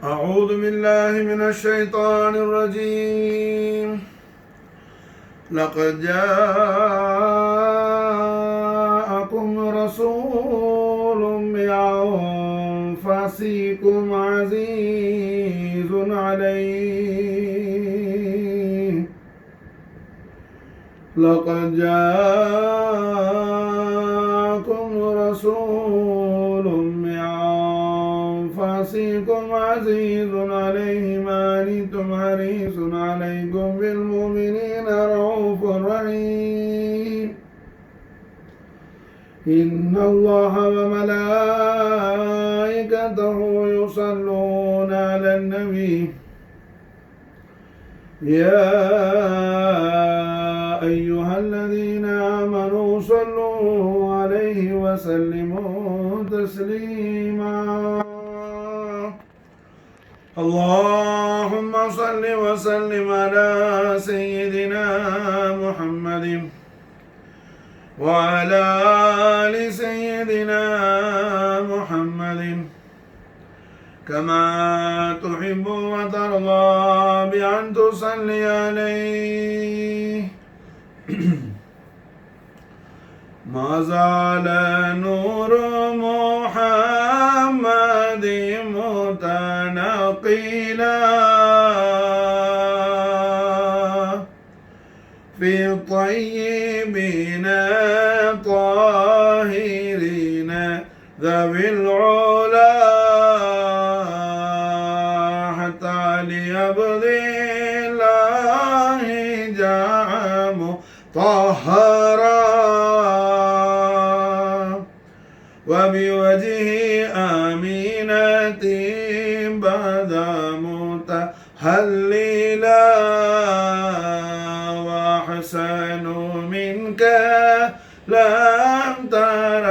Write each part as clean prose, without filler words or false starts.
أعوذ بالله من الشيطان الرجيم. لقد جاءكم رسول من أنفسكم عزيز عليه لقد جاءكم رسول من أنفسكم عزيز عليه ما عنتم حريص عليكم بالمؤمنين رؤوف رحيم. إن الله وملائكته يصلون على النبي يا أيها الذين آمنوا صلوا عليه وسلموا تسليما. اللهم صل وسلم على سيدنا محمد وعلى آل سيدنا محمد كما تحب وترضى بأن تصلي عليه. ما زال نور محمد متنقلا في الطيبين الطاهرين ذوي العلا حتى ليبدي الله جاء مطهرا وبوجهه آمينة بدا متهللا وأحسن منك لم تر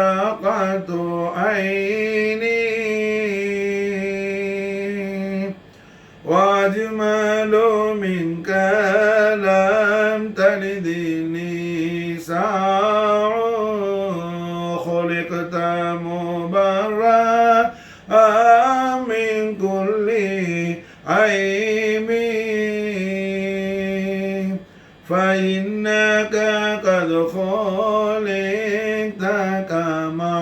قط عيني وأجمل منك لم تلد النساء خلقت مبرأ من كل عيب فإنك قد خلقت كما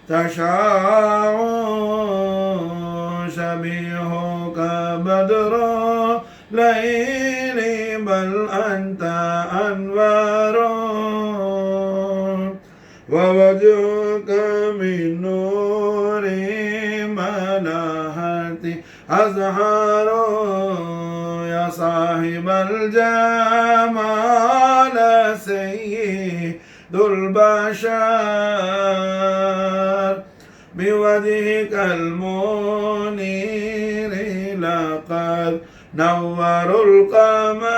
تشاء شبيهك بدر ليل بل أنت أنوار ووجهك من نور ملاحة أزهار يا صاحب الجمال سيد البشر بوجهك المنير لقد نور القمر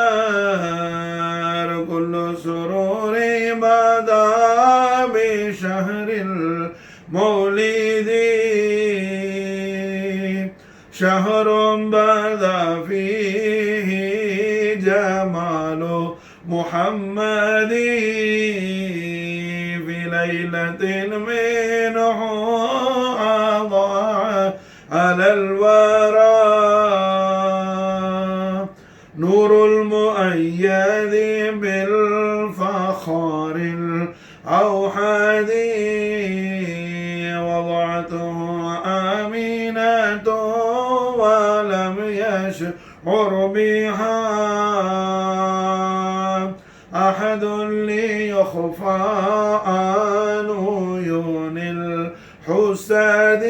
كل سرور بدا بشهر المولد شهر بدا فيه جمال محمد في ليلة منه أضاء على الورى نور المؤيد بالفخار الأوحد وضعته آمينة ولم يشعر بها أحد ليخفى عن عيون الحسد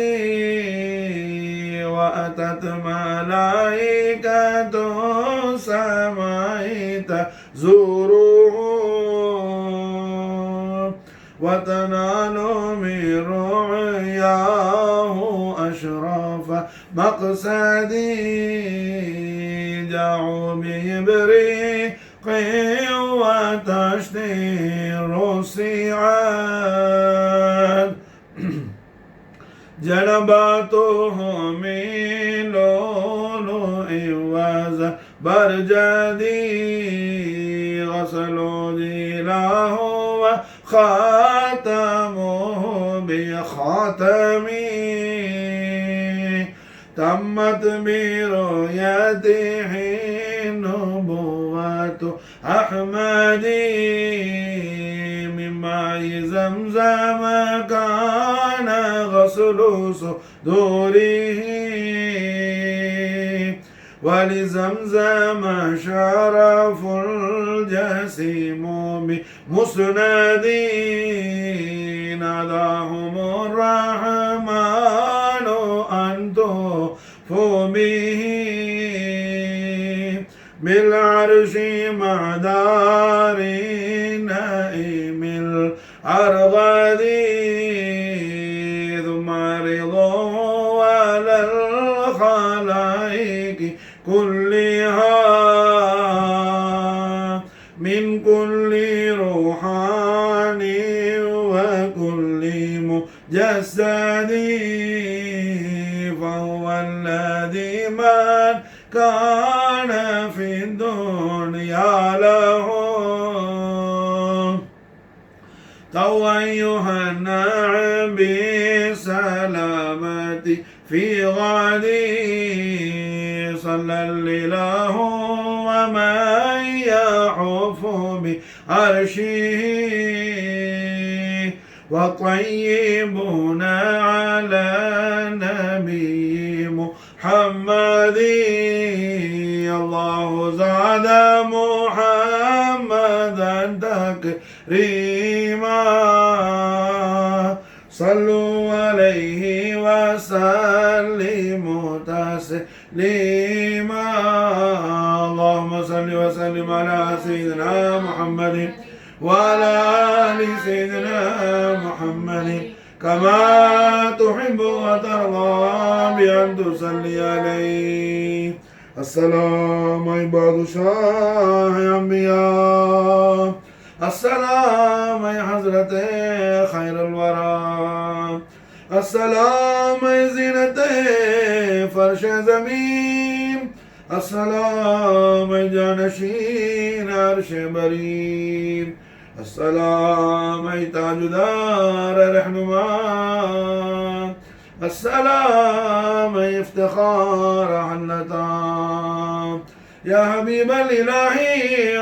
وأتت ملائكة السماء تزوره وتنال من رؤياه أشرف مقصدي جاءوا بإبريق وتشتير السعاد جنباته من لؤلؤ وزبرجدي غسلوا جيله وخاتمه بخاتمي تمت برؤيته نبوة أحمد من ماء زمزم كان غسل صدوره ولزمزم شرف الجسيم بمسند ناداهم الرحمن أن تطوفوا به بالعرش مع دار النائم الأرغد ثم رضوه على الخلائق كلها من كل روحان وكل مجسد فهو الذي من كان في الدنيا له توجها النعم بسلامة في غدي صلى الإله ومن يعوف بعرشه وطيبون على النبي محمد الله زاد محمدا تكريما صلوا عليه وسلموا تسليما اللهم صل وسلم على سيدنا محمد وعلى آل سيدنا محمد كما تحب وترضى بأن تصلي عليه. السلام عباد شاه أنبياء السلام يا حضرت خير الورى السلام يا زينة فرش زمين السلام يا جانشين عرش برين السلام يا تاج دار رحنما السلام يا افتخار حلتا يا حبيب الإله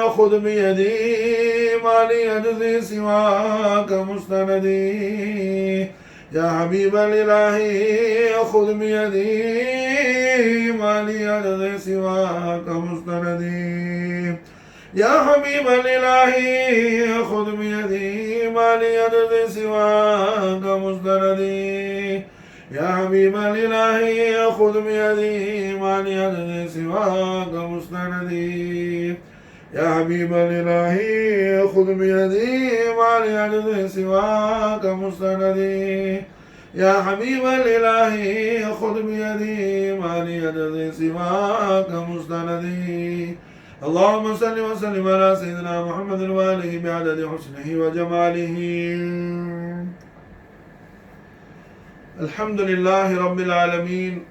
خذ بيدي ما لي أجزي سواك مستندي يا حبيب الإله خذ بيدي ما لي أجزي سواك مستندي يا حبيب الإله خذ بيدي ما لي أجزي سواك مستندي يا حبيب الإله خذ بيدي ما لي أجزي سواك مستندي يا حبيب الإله خذ بيدي ما لي أجزي سواك مستندي يا حبيب الإله خذ بيدي ما لي أجزي سواك مستندي اللهم صل وسلم على سيدنا محمد وآله بعدد حسنه وجماله. الحمد لله رب العالمين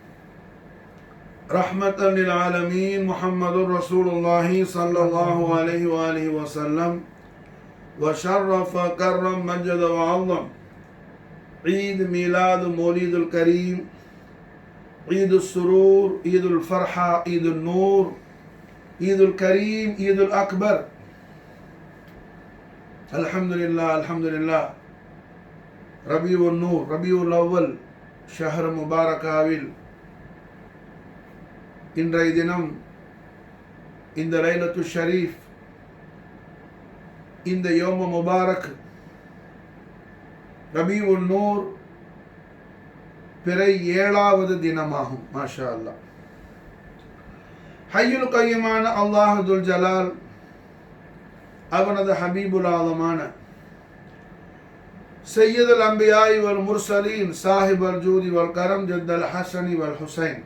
رحمة للعالمين محمد رسول الله صلى الله عليه وآله وسلم وشرف كرم مجد وعظم عيد ميلاد مولد الكريم عيد السرور عيد الفرحة عيد النور عيد الكريم عيد الأكبر. الحمد لله الحمد لله. ரபியுல் நூர் ரபியுல் அவ்வல் ஷஹர் முபாரகாவில் இன்றைய தினம் இந்த லைலத்து ஷரீஃப் இந்த யோம முபாரக் ரபியுல் நூர் பிறை 7வது தினமாகும். மாஷா அல்லாஹ். ஹய்யுல் கய்யுமான அல்லாஹ் துல் ஜலால் அவனது ஹபீபுல் ஆலமான سيد الأنبياء والمرسلين صاحب الجود والكرم جد الحسن والحسين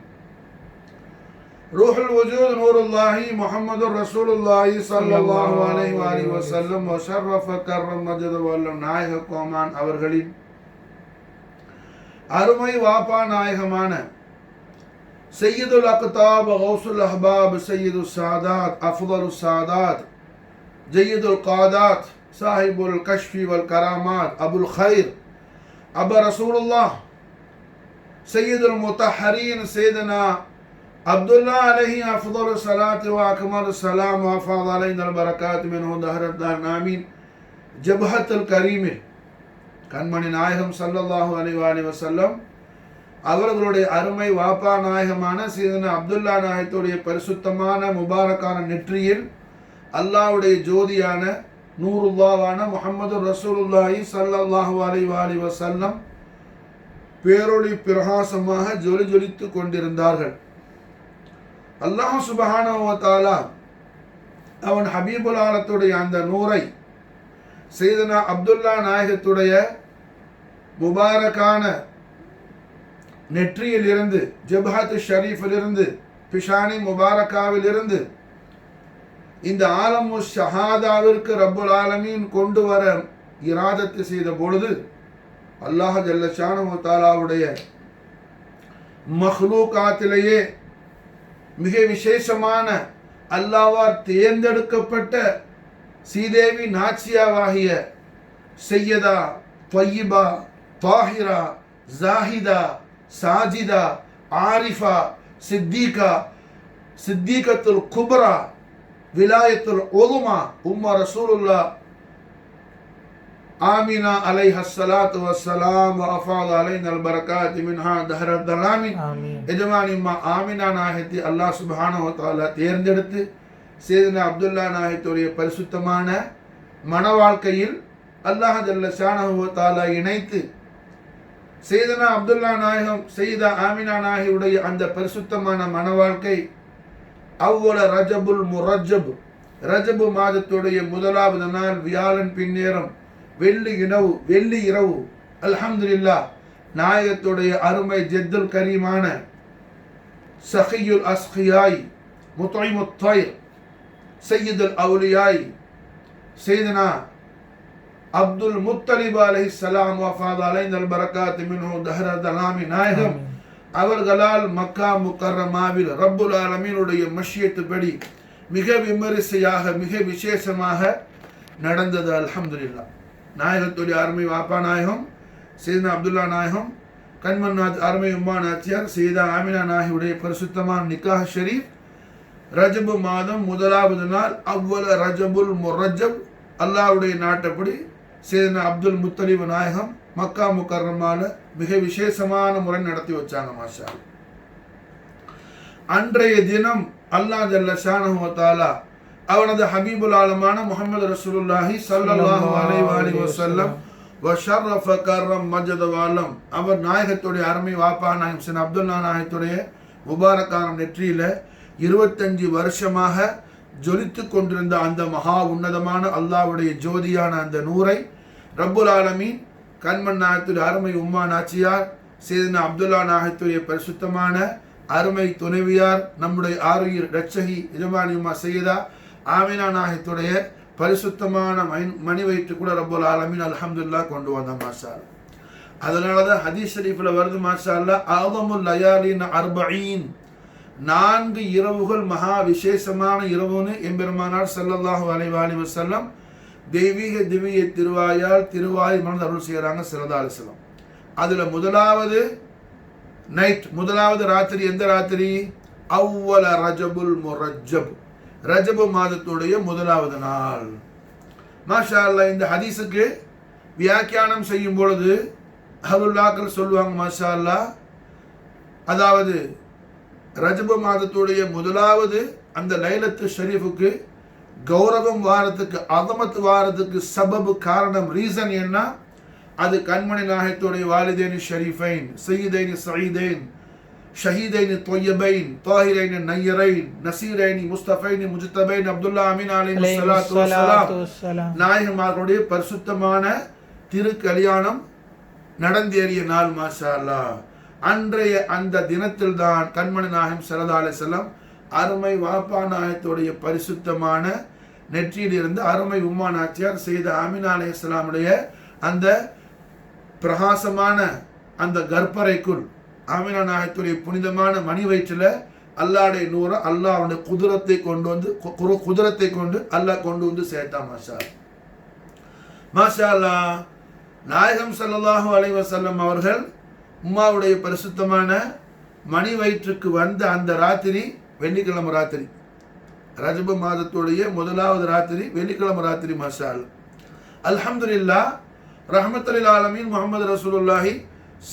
روح الوجود نور الله محمد رسول الله صلى الله عليه وآله وسلم وشرف كرم مجد வல்லம் நாயக கோமான் அவர்களின் அருமை வாப்பா நாயகமான சையதுல் அக்தாப் கௌசுல் அஹ்பாப் சையதுல் சாதாத் அஃதலுஸ் சாதாத் ஜய்யிதுல் காதாத் சாஹிபுல் கஷ்ஃபி வல் கராமாத் அபுல் ஹைர் அபா ரசூலுல்லாஹ் சையதுல் முத்தஹரீன் சையதுனா அப்துல்லா அலைஹி அஃதலு ஸலாத்து வ அக்மலு ஸலாம் வ அஃபாத அலைனல் பரக்காத் மின்ஹு தஹரத் ஆமீன் ஜபஹத்துல் கரீமில் கண்மணி நாயகம் ஸல்லல்லாஹு அலைஹி வஸல்லம் அவர்களுடைய அருமை வாப்பா நாயகமான சையதுனா அப்துல்லா நாயகத்துடைய பரிசுத்தமான முபாரக்கான நெற்றியில் அல்லாஹ்வுடைய ஜோதியான நூருல்லாவான முஹம்மது ரசூலுல்லாஹி ஸல்லல்லாஹு அலைஹி வஸல்லம் பேரொளி பிரகாசமாக ஜொலித்துக் கொண்டிருந்தார்கள். அல்லாஹ் சுப்ஹானஹு வ தஆலா அவன் ஹபீபுல் ஆலத்துடைய அந்த நூரை சையதுனா அப்துல்லா நாயகத்துடைய முபாரக்கான நெற்றியில் இருந்து ஜபஹத் ஷரீஃபில் இருந்து பிஷானி முபாரக்காவில் இருந்து இந்த ஆலமு ஷஹாதாவிற்கு ரப்புல் ஆலமீன் கொண்டு வர இராதத்து செய்த பொழுது அல்லாஹ் ஜல்ல ஷானஹு வ தஆலாவுடைய மஹ்லூகாத்திலேயே மிக விசேஷமான அல்லாஹ்வால் தேர்ந்தெடுக்கப்பட்ட சீதேவி நாச்சியாவாகிய சையதா த்வய்யிபா தாஹிரா ஜாஹிதா சாஜிதா ஆரிஃபா சித்தீகத்துல் குப்ரா விலாயத்துல் உதுமா உம்ம ரசூலுல்லாஹ் ஆமினா அலைஹஸ் ஸலாத்து வஸ்ஸலாம் வ அஃபாத அலைனல் பரக்காத் மின்ஹா தஹரத் ஆமீன். எஜமானி ஆமினா நாயகத்தை அல்லாஹ் சுப்ஹானஹு வ தஆலா தேர்ந்தெடுத்து சையதுனா அப்துல்லா நாயகத்துடைய பரிசுத்தமான மன வாழ்க்கையில் அல்லாஹ் ஜல்ல ஷானஹு வ தஆலா இணைத்து சையதுனா அப்துல்லா நாயகம் சையதா ஆமினா நாயகியுடைய அந்த பரிசுத்தமான மன வாழ்க்கை அவ்வள ரஜபுல் முரஜப் ரஜபு மாதத்துடைய முதலாவது நாள் வியாழன் பின்னேரம் வெள்ளி இரவு அல்ஹம்துலில்லாஹ் நாயகத்துடைய அருமை ஜெத்துல் கரீமான சஹியுல் அஸ்கியாய் முத்இமுத் தய்ர் சையதுல் அவுலியாய் சையதுனா அப்துல் முத்தலிப் அலைஹிஸ்ஸலாம் வஃபாத அலைனல் பரக்காத் மின்ஹு தஹரத் ஆமீன் நாயகம் அவர்களால் மக்கா முக்கர்ரமாவில் ரப்புல் ஆலமீனுடைய மஷியத்துப்படி மிக விமரிசையாக மிக விசேஷமாக நடந்தது. அல்ஹம்துலில்லாஹ் நாயகத்துடைய அருமை வாப்பா நாயகம் சையதுனா அப்துல்லா நாயகம் கண்மன்னாத் அருமை உம்மா நாச்சியார் சையதா ஆமினா நாயகியுடைய பரிசுத்தமான நிக்காஹ் ஷரீஃப் ரஜபு மாதம் முதலாவது நாள் அவ்வள ரஜபுல் முரஜப் அல்லாஹ்வுடைய நாட்டப்படி சையதுனா அப்துல் முத்தலிப் நாயகம் மக்கா முக்கர்ரமால மிக விசேஷமான முறை நடத்தி வச்சாங்க. மாஷா அல்லாஹ். அன்றைய தினம் அல்லாஹ் ஜல்ல ஷானஹு வ தஆலா அவனது ஹபீபுல் ஆலமான முஹம்மது ரசூலுல்லாஹி ஸல்லல்லாஹு அலைஹி வஸல்லம் வ ஷர்ரஃப கர்ரம் மஜத வாலம் அவர் நாயகத்துடைய அருமை வாப்பா நாயகம் சையதுனா அப்துல்லா நாயகத்துடைய முபாரக்கான நெற்றியில 25 வருஷமாக ஜொலித்து கொண்டிருந்த அந்த மகா உன்னதமான அல்லாஹ்வுடைய ஜோதியான அந்த நூரை ரப்புல் ஆலமீன் கண்மன் நாயகத்துடைய அருமை உம்மா நாச்சியார் சையதுனா அப்துல்லா நாயகத்துடைய பரிசுத்தமான அருமை துணைவியார் நம்முடைய ஆருயிர் ரட்சகி எஜமானி உம்மா சையதா ஆமினா நாயகத்துடைய பரிசுத்தமான மணி வயிற்று கூட ரப்புல் ஆலமீன் அல்ஹம்துலில்லாஹ் கொண்டு வந்தாங்க. மாஷா அல்லாஹ். அதனால தான் ஹதீஸ் ஷரீஃப்ல வருது மாஷா அல்லாஹ் ஆதமுல் லயாலின் 40 4 இரவுகள் மகா விசேஷமான இரவுன்னு எம்பெருமானார் ஸல்லல்லாஹு அலைஹி வஸல்லம் தெய்வீக திவ்ய திருவாய் மனது அருள் செய்யறாங்க ஸல்லல்லாஹு அலைஹி வஸல்லம். அதுல முதலாவது நைட் முதலாவது ராத்திரி எந்த ராத்திரி அவ்வல ரஜபுல் முரஜப் ரஜபு மாதத்துடைய முதலாவது நாள். மாஷா அல்லாஹ். இந்த ஹதீஸுக்கு வியாக்கியானம் செய்யும் பொழுது அஹ்லுல்லாஹ்கள் சொல்லுவாங்க மாஷா அல்லாஹ், அதாவது ரஜபு மாதத்துடைய முதலாவது அந்த லைலத்து ஷரீஃபுக்கு கௌரவம் வாரத்துக்கு அதமத் வாரத்துக்கு சபபு காரணம் ரீசன் என்ன, அது கண்மணி நாயகத்துடைய வாலிதைனி ஷரீஃபைன் சையதைனி சயீதைன் ஷஹீதைனி தொய்யபைன் தாஹிரைனி நய்யரைன் நசீரைனி முஸ்தபைனி முஜ்தபைன் அப்துல்லா அமீன் அலைஹிஸ்ஸலாத்து வஸ்ஸலாம் நாயகமார்களுடைய பரிசுத்தமான திரு கல்யாணம் நடந்தேறிய நாள். மாஷா அல்லாஹ். அன்றைய அந்த தினத்தில் தான் கண்மணி நாயகம் ஸல்லல்லாஹு அலைஹி வஸல்லம் அருமை வாப்பா நாயகத்துடைய பரிசுத்தமான நெற்றியில் இருந்து அருமை உம்மா நாச்சியார் சையதா ஆமினா அலைஹிஸ்ஸலாமுடைய அந்த பிரகாசமான அந்த கர்ப்பறைக்குள் ஆமினா நாயகத்துடைய புனிதமான மணி வயிற்றில் அல்லாஹ்வுடைய நூற அல்லாஹ்வுடைய குதிரத்தை கொண்டு அல்லாஹ் கொண்டு வந்து சேர்த்தான். மாஷா அல்லாஹ். நாயகம் ஸல்லல்லாஹு அலைஹி வஸல்லம் அவர்கள் உம்மாவுடைய பரிசுத்தமான மணி வயிற்றுக்கு வந்த அந்த ராத்திரி வெள்ளிக்கிழமை ராத்திரி, ரஜப மாதத்துடைய முதலாவது ராத்திரி வெள்ளிக்கிழமை ராத்திரி. மாஷா அல்லாஹ், அல்ஹம்துலில்லாஹ். ரஹ்மத்துல் ஆலமீன் முஹம்மது ரசூலுல்லாஹி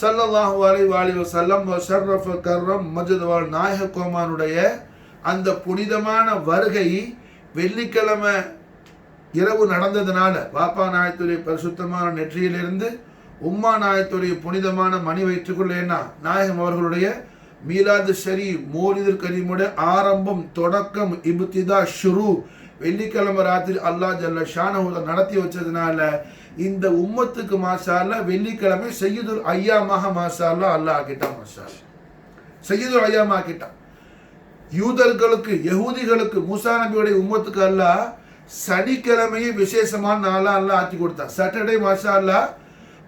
ஸல்லல்லாஹு அலைஹி வஸல்லம் வஷர்ரஃப கர்ரம் மஜ்த் வல் நாயக கோமானுடைய அந்த புனிதமான வருகை வெள்ளிக்கிழமை இரவு நடந்ததுனால வாப்பா நாயத்துடைய பரிசுத்தமான நெற்றியிலிருந்து உம்மா நாயத்துடைய புனிதமான மணி வயிற்றுக்குள்ள என்ன நாயகம் அவர்களுடைய மீலாது ஷரீப் மௌலிதுல் கரீமுடைய ஆரம்பம், தொடக்கம், இப்திதா, ஷுரு வெள்ளிக்கிழமை ராத்திரி அல்லாஹ் ஜல்ல ஷானஹு நடத்தி வச்சதுனால இந்த உம்மத்துக்கு மாஷா அல்லாஹ் வெள்ளிக்கிழமை சையதுல் ஐயாமாக மாஷா அல்லாஹ் அல்லாஹ் ஆக்கிட்டான். மாஷா அல்லாஹ் சையதுல் ஐயாமா ஆக்கிட்டான். யூதர்களுக்கு யஹூதிகளுக்கு மூசா நபியுடைய உம்மத்துக்கு அல்லாஹ் சனிக்கிழமையை விசேஷமான நாளாக அல்லாஹ் ஆக்கி கொடுத்தான். சாட்டர்டே மாஷா அல்லாஹ்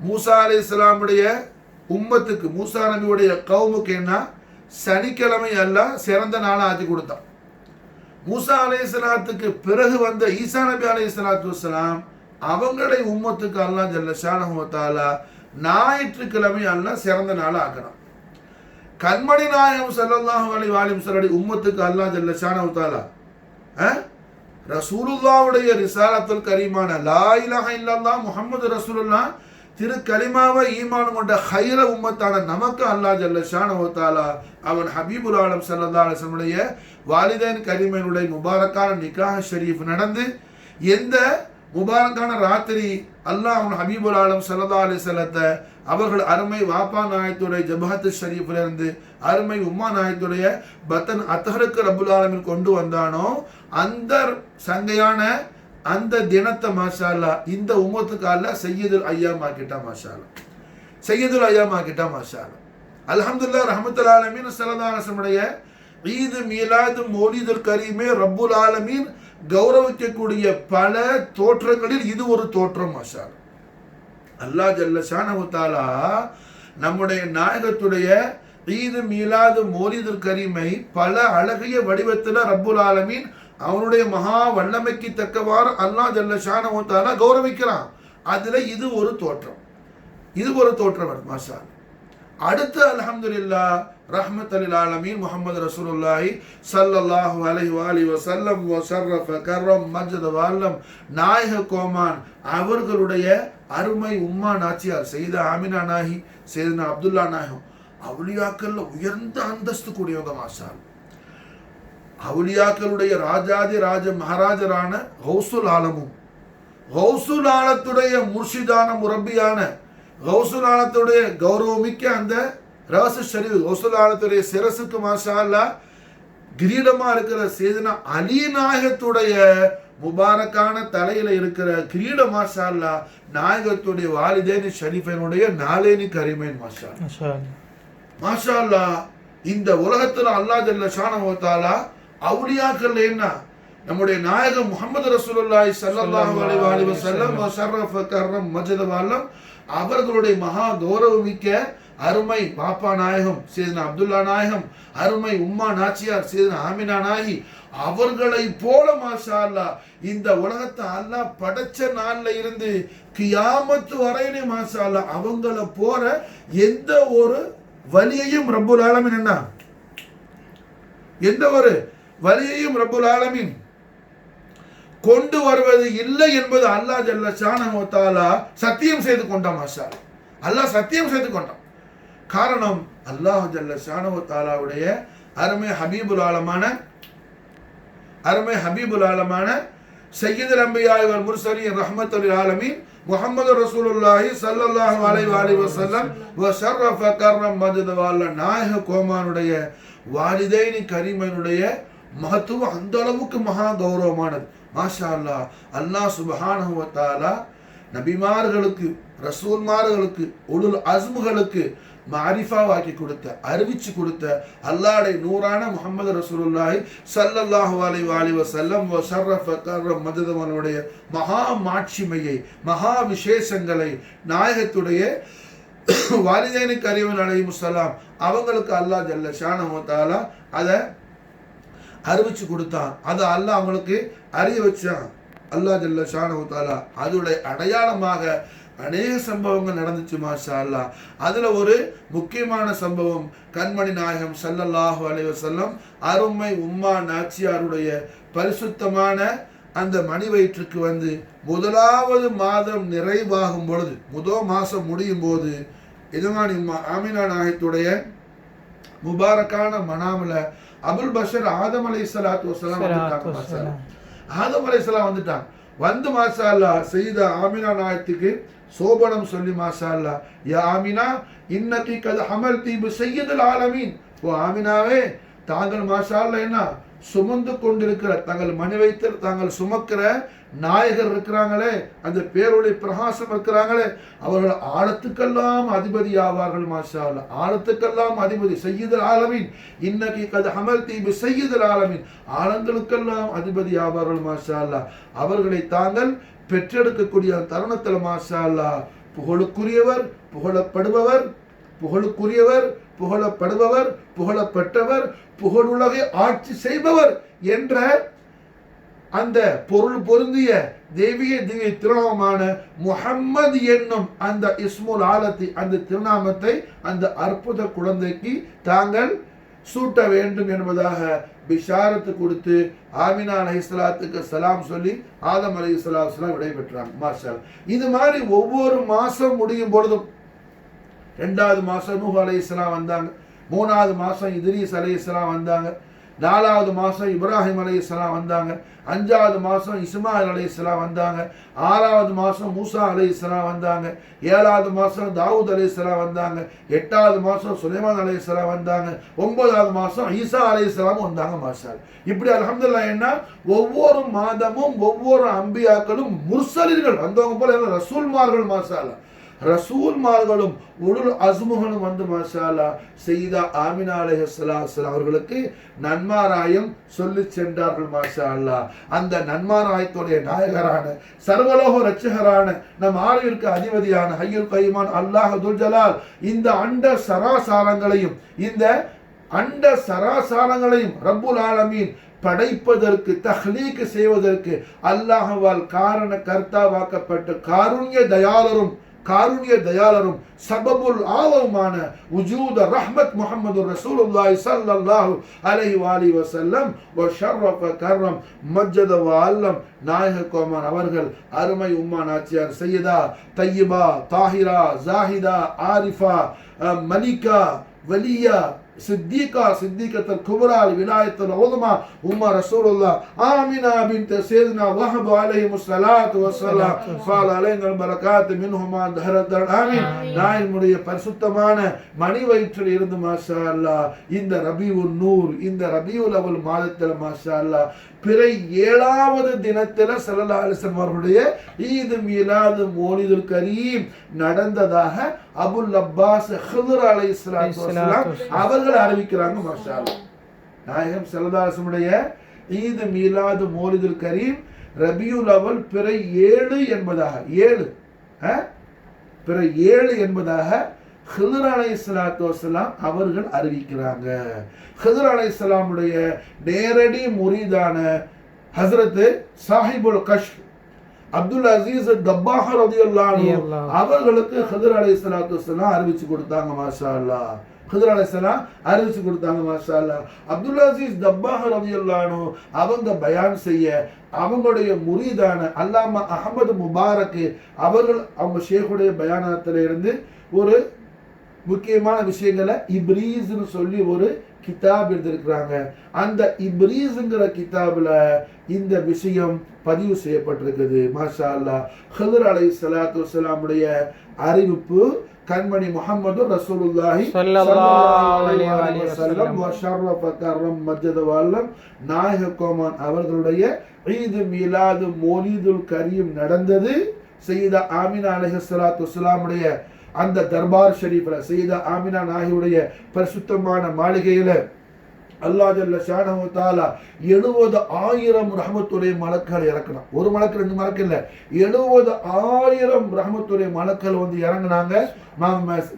மூசா அலைஹிஸ்ஸலாமுடைய உம்மத்துக்கு மூசா நபியுடைய கவுமுக்கு என்ன சனிக்கிழமை அல்லாஹ் சிறந்த நாளாக ஆக்கி கொடுத்தான். மூசா அலைஹிஸ்ஸலாத்துக்கு பிறகு வந்த ஈசா நபி அலைஹிஸ்ஸலாத்து வஸ்ஸலாம் அவங்களுடைய உம்மத்துக்கு அல்லாஹ் ஜல்ல ஷானஹு வ தஆலா ஞாயிற்றுக்கிழமை அல்லாஹ் சிறந்த நாளாக ஆக்குறான். கண்மணி நாயகம் ஸல்லல்லாஹு அலைஹி வஸல்லம் உம்மத்துக்கு அல்லாஹ் ஜல்ல ஷானஹு வ தஆலா ரசூலுல்லாஹ்வுடைய ரிசாலத்துல் கரீமான லா இலாஹ இல்லல்லாஹ் முஹம்மது ரசூலுல்லாஹ் திரு கலிமாவை ஈமான் கொண்ட ஹைர உம்மத்தான நமக்கு அல்லாஹ் ஜல்ல ஷானஹு வ தஆலா அவன் ஹபீபுல் ஆலம் ஸல்லல்லாஹு அலைஹி வஸல்லம் வாலிதைன் கரீமைனுடைய முபாரக்கான நிக்காஹ் ஷரீஃப் நடந்து எந்த முபாரக்கான ராத்திரி அல்லாஹ் அவன் ஹபீபுல் ஆலம் ஸல்லல்லாஹு அலைஹி வஸல்லத்தை அவர்கள் அருமை வாப்பா நாயத்துடைய ஜபஹத்து ஷரீஃபிலிருந்து அருமை உம்மா நாயத்துடைய பத்தன் அத்தஹருக்கு ரப்புல் ஆலமீன் கொண்டு வந்தானோ அந்த சங்கையான அந்த தினத்தை மாஷா அல்லாஹ் இந்த உம்மத்துக்கு அல்லாஹ் சையதுல் ஐயாம் ஆக்கிட்டா. மாஷா அல்லாஹ் சையதுல் ஐயாம் ஆக்கிட்டா. மாஷா அல்லாஹ் அல்ஹம்துலில்லாஹ். ரஹ்மத்துல் ஆலமீன் ஸல்லல்லாஹு அலைஹி வஸல்லம் ஈத் மீலாது மௌலிதுல் கரீமே ரப்புல் ஆலமீன் கௌரவிக்கக்கூடிய பல தோற்றங்களில் இது ஒரு தோற்றம். மாஷா அல்லாஹ் அல்லாஹ் ஜல்ல ஷானஹு வ தஆலா நம்முடைய நாயகத்துடைய ஈத் மீலாது மௌலிதுல் கரீமை பல அழகிய வடிவத்தில் ரப்புல் ஆலமீன் அவனுடைய மகா வல்லமைக்கு தக்கவாறு அல்லாஹ் ஜல்ல ஷானஹு வ தஆலா கௌரவிக்கிறான். அதுல இது ஒரு தோற்றம், இது ஒரு தோற்றம். மாஷா அல்லாஹ். அடுத்து அல்ஹம்துலில்லாஹ் ரஹ்மத்துல் ஆலமீன் முஹம்மது ரசூலுல்லாஹி ஸல்லல்லாஹு அலைஹி வஸல்லம் வஷர்ரஃப கர்ரம் மஜ்த் வல்லம் நாயக கோமான் அவர்களுடைய அருமை உம்மா நாச்சியார் செய்தா ஆமினா நாயகி செய்தனா அப்துல்லா நாயகம் அவுலியாக்கள்ல உயர்ந்த அந்தஸ்து கூடியவங்க. மாஷா அல்லாஹ். அவுலியாக்களுடைய ராஜாதி ராஜ மகாராஜரான கௌசுல் ஆலமும் கௌசுல் ஆலத்துடைய முர்ஷிதான முரப்பியான கௌசுல் ஆலத்துடைய கௌரவமிக்க அந்த ராசு ஷரீஃப் கௌசுல் ஆலத்துடைய சிரசுக்கு மாஷா அல்லாஹ் கிரீடமா இருக்கிற சேதனா அலி நாயகத்துடைய முபாரக்கான தலையில இருக்கிற கிரீட மாஷா அல்லாஹ் நாயகத்துடைய வாலிதைன் ஷரீஃபினுடைய நாலேனி கரீமைன். மாஷா அல்லாஹ் மாஷா அல்லாஹ். இந்த உலகத்துல அல்லாஹ் ஜல்ல ஷானஹு வ தஆலா அவுலியாக்கள் என்ன நம்முடைய நாயகம் முஹம்மது ரசூலுல்லாஹி ஸல்லல்லாஹு அலைஹி வஸல்லம் வஷர்ரஃப கர்ரம் மஜ்த் வல்லம் அவர்களுடைய மகா கௌரவமிக்க அருமை பாப்பா நாயகம் சையதுனா அப்துல்லா நாயகம் அருமை உம்மா நாச்சியார் சையதுனா ஆமினா நாயகி அவர்களை போல மாஷா அல்லாஹ் இந்த உலகத்தை அல்லாஹ் படைச்ச நாள்ல இருந்து கியாமத் வரையிலே மாஷா அல்லாஹ் அவங்கள போற எந்த ஒரு வலியையும் ரப்புல் ஆலமீன் என்ன எந்த ஒரு வலியையும் ரப்புல் ஆலமீன் கொண்டு வருவது இல்லை என்பது அல்லாஹ் ஜல்ல ஷானஹு வ தஆலா சத்தியம் செய்து கொண்டான். மாஷா அல்லாஹ் அல்லாஹ் சத்தியம் செய்து கொண்டான். காரணம் அல்லாஹ் ஜல்ல ஷானஹு வ தஆலாவுடைய அருமை ஹபீபுல் ஆலமான சய்யிதுல் அன்பியா வல் முர்சலீன் ரஹ்மத்துல் ஆலமீன் முஹம்மது ரசூலுல்லாஹி ஸல்லல்லாஹு அலைஹி வஸல்லம் வஷர்ரஃப கர்ரம் மஜ்த் வல்ல நாயக கோமானுடைய வாலிதைனி கரீமைனுடைய மகத்துவம் அந்த அளவுக்கு மகா கௌரவமானது. மாஷா அல்லாஹ். அல்லாஹ் சுப்ஹானஹு வ தஆலா நபிமார்களுக்கு ரசூல்மார்களுக்கு உலுல் அஸ்முகளுக்கு மாரிஃபாவாக்கி கொடுத்த அறிவிச்சு கொடுத்த அல்லாஹ்வுடைய நூறான முஹம்மது ரசூலுல்லாஹி ஸல்லல்லாஹு அலைஹி வஸல்லம் வஷர்ரஃப கர்ரம் மஜ்த் வல்லுடைய மகா மாட்சிமையை மகா விசேஷங்களை நாயகத்துடைய வாலிதைனி கரீமைன் அலைஹிமுஸ்ஸலாம் அவங்களுக்கு அல்லாஹ் ஜல்ல ஷானஹு வ தஆலா அதை அறிவிச்சு கொடுத்தான். அதை அல்லாஹ் அவங்களுக்கு அறிய வச்சான். அல்லாஹ் ஜல்ல ஷானஹு வ தஆலா அதோடைய அடையாளமாக அநேக சம்பவங்கள் நடந்துச்சு மாஷா அல்லாஹ். அதுல ஒரு முக்கியமான சம்பவம், கண்மணி நாயகம் ஸல்லல்லாஹு அலைஹி வஸல்லம் அருமை உம்மா நாச்சியாருடைய பரிசுத்தமான அந்த மணி வயிற்றுக்கு வந்து முதலாவது மாதம் நிறைவாகும் பொழுது, முதல் மாசம் முடியும் போது எஜமானி உம்மா ஆமினா நாயகத்துடைய முபாரக்கான மனாமில அபுல் பஷர் ஆதம் அலைஹிஸ்ஸலாத்து வஸலாம் வந்துட்டாங்க. ஆதம் அலைஹிஸ்ஸலாம் வந்துட்டாங்க. வந்து மாஷா அல்லாஹ் சையதா ஆமினா நாயகத்துக்கு சோபனம் சொல்லி மாஷா அல்லாஹ், யா ஆமினா இன்னகி கத் ஹமல்தி பி சய்யிதுல் ஆலமீன், ஓ ஆமினாவே தாங்கள் மாஷா அல்லாஹ் என்ன சுமந்து கொண்டிருக்கிற, தங்கள் மணி வைத்து தாங்கள் சுமக்கிற நாயகர் இருக்கிறாங்களே, அந்த பேருடைய பிரகாசம் இருக்கிறாங்களே, அவர்கள் ஆழத்துக்கெல்லாம் அதிபதி ஆவார்கள் மாஷா அல்லாஹ். ஆழத்துக்கெல்லாம் அதிபதி சய்யிதுல் ஆலமீன், இன்னகி கத் ஹமல்தி பி சய்யிதுல் ஆலமீன், ஆழங்களுக்கெல்லாம் அதிபதி ஆவார்கள் மாஷா அல்லாஹ். அவர்களை தாங்கள் பெற்றெடுக்கக்கூடிய தருணத்தில் மாஷா அல்லாஹ் புகழுக்குரியவர், புகழப்படுபவர், புகழுக்குரியவர், புகழப்படுபவர், புகழப்பெற்றவர், புகழுலகை ஆட்சி செய்பவர் என்ற அந்த பொருள் பொருந்திய தெய்வீக திவ்ய திருநாமமான முஹம்மது என்னும் அந்த இஸ்முல் ஆலத்தி, அந்த திருநாமத்தை அந்த அற்புத குழந்தைக்கு தாங்கள் சூட்ட வேண்டும் என்பதாக பிஷாரத்து கொடுத்து ஆமினா அலைஹிஸ்ஸலாத்துக்கு சலாம் சொல்லி ஆதம் அலைஹிஸ்ஸலாம் விடைபெற்றாங்க மாஷா அல்லாஹ். இது மாதிரி ஒவ்வொரு மாசம் முடியும் பொழுதும், 2வது மாசம் நூஹ் அலைஹிஸ்ஸலாம் வந்தாங்க, 3வது மாசம் இத்ரீஸ் அலைஹிஸ்ஸலாம் வந்தாங்க, 4வது மாசம் இப்ராஹிம் அலைஹிஸ்ஸலாம் வந்தாங்க, 5வது மாசம் இஸ்மாயில் அலைஹிஸ்ஸலாம் வந்தாங்க, 6வது மாசம் மூசா அலைஹிஸ்ஸலாம் வந்தாங்க, 7வது மாசம் தாவூத் அலைஹிஸ்ஸலாம் வந்தாங்க, 8வது மாசம் சுலைமான் அலைஹிஸ்ஸலாம் வந்தாங்க, 9வது மாசம் ஈசா அலைஹிஸ்ஸலாம் வந்தாங்க மாஷா அல்லாஹ். இப்படி அல்ஹம்துலில்லாஹ் என்ன ஒவ்வொரு மாதமும் ஒவ்வொரு அம்பியாக்களும் முர்சலின்கள் வந்தவங்க போல ரசூல்மார்கள் மாஷா அல்லாஹ், ரசூல்மார்களும் உலுல் அஸ்முகளும் வந்து மாஷா அல்லாஹ் சையதா ஆமினா அலைஹிஸ்ஸலாம் அவர்களுக்கு நன்மாராயம் சொல்லி சென்றார்கள் மாஷா அல்லாஹ். அந்த நன்மாராயத்துடைய நாயகரான சர்வலோக ரட்சகரான நம் ஆளுவிற்கு அதிபதியான ஹய்யுல் கய்யூமான் அல்லாஹ் துல் ஜலால் இந்த அண்ட சராசாரங்களையும், இந்த அண்ட சராசாரங்களையும் ரப்புல் ஆலமீன் படைப்பதற்கு, தஹ்லீக் செய்வதற்கு அல்லாஹ்வால் காரண கர்த்தாவாக்கப்பட்ட காருண்ய தயாளரும் சபபுல் ஆலமான உஜூத ரஹ்மத் முஹம்மது ரசூலுல்லாஹி ஸல்லல்லாஹு அலைஹி வஆலிஹி வஸல்லம் வ ஷர்ரஃப கர்ரம் மஜ்ஜத வ அல்லம் நாயக கோமான் அவர்கள் அருமை உம்மா நாச்சியார் சையதா தய்யிபா தாஹிரா ஜாஹிதா ஆரிஃபா மலிகா வலியா சித்திகா சித்திகத்துல் குப்ரா விலாயத்துல் உஸ்மா உம்மா ரசூலுல்லாஹ் ஆமினா பின்த் சையதுனா வஹப் அலைஹிமுஸ் ஸலாத்து வஸ்ஸலாம் ஃபால அலைஹில் பரகாத் மின்ஹுமா தஹரத் ஆமீன். நாயகமுடைய பரிசுத்தமான மணி வயிற்றில் இருந்து மாஷா அல்லாஹ் இந்த ரபியுல் நூர், இந்த ரபியுல் அவல் மாதத்தில் மாஷா அல்லாஹ் பிறை 7வது தினத்தில் ஸல்லல்லாஹு அலைஹி வஸல்லம் அவர்களுடைய ஈத் மீலாது மௌலிதுல் கரீம் நடந்ததாக அபுல் அப்பாஸ் ஹித்ர் அலைஹிஸ்ஸலாத்து வஸ்ஸலாம் அவர்கள் அறிவிக்கிறாங்க மாஷா அல்லாஹ். நாயகம் ஸல்லல்லாஹு அலைஹி வஸல்லம் ஈத் மீலாது மௌலிதுல் கரீம் ரபியுல் அவல் பிறை 7 என்பதாக பிறை 7 என்பதாக ஹித்ர் அலைஹிஸ்ஸலாத்து வஸ்ஸலாம் அவர்கள் அறிவிக்கிறாங்க. ஹித்ர் அலைஹிஸ்ஸலாமுடைய நேரடி முரீதான ஹஸ்ரத் சாஹிபுல் கஷ்ஃப் அப்துல் அசீஸ் தப்பாஹ் ரலியல்லாஹு அன்ஹு அவர்களுக்கு ஹித்ர் அலைஹிஸ்ஸலாத்து வஸ்ஸலாம் அறிவிச்சு கொடுத்தாங்க மாஷா அல்லாஹ். ஹித்ர் அலைஹிஸ்ஸலாம் அறிவிச்சு கொடுத்தாங்க மாஷா அல்லாஹ். அப்துல் அசீஸ் தப்பாஹ் ரலியல்லாஹு அன்ஹு அவங்க பயான் செய்ய அவங்களுடைய முரீதான அல்லாமா அஹமது முபாரக் அவர்கள் அவங்க ஷேகுடைய பயானத்துல இருந்து ஒரு முக்கியமான விஷயங்களை இப்ரீஸ்னு சொல்லி ஒரு கிதாப் எழுதியிருக்கிறாங்க. அந்த இப்ரீஸ்ங்கிற கிதாபில் இந்த விஷயம் பதிவு செய்யப்பட்டிருக்குது மாஷா அல்லாஹ். ஹித்ர் அலைஹிஸ்ஸலாத்து வஸ்ஸலாமுடைய அறிவிப்பு கண்மணி முஹம்மது ரசூலுல்லாஹி ஸல்லல்லாஹு அலைஹி வஸல்லம் வ ஷர்ரஃப கர்ரம் மஜ்ஜத வல்லம் நாயக கோமான் அவர்களுடைய ஈத் மீலாது மௌலிதுல் கரீம் நடந்தது. சையதா ஆமினா அலைஹிஸ்ஸலாத்து வஸ்ஸலாமுடைய அந்த தர்பார் ஷரீஃப்ல சையதா ஆமினா நாயகியுடைய பரிசுத்தமான மாளிகையில அல்லாஹ் ஜல்ல ஷானஹு தஆலா 70,000 ரஹ்மத்துடைய மலக்குகள் இறக்கணும். ஒரு மலக்கு 2 மலக்கு இல்ல, 70,000 ரஹ்மத்துடைய மலக்குகள் வந்து இறங்குனாங்க.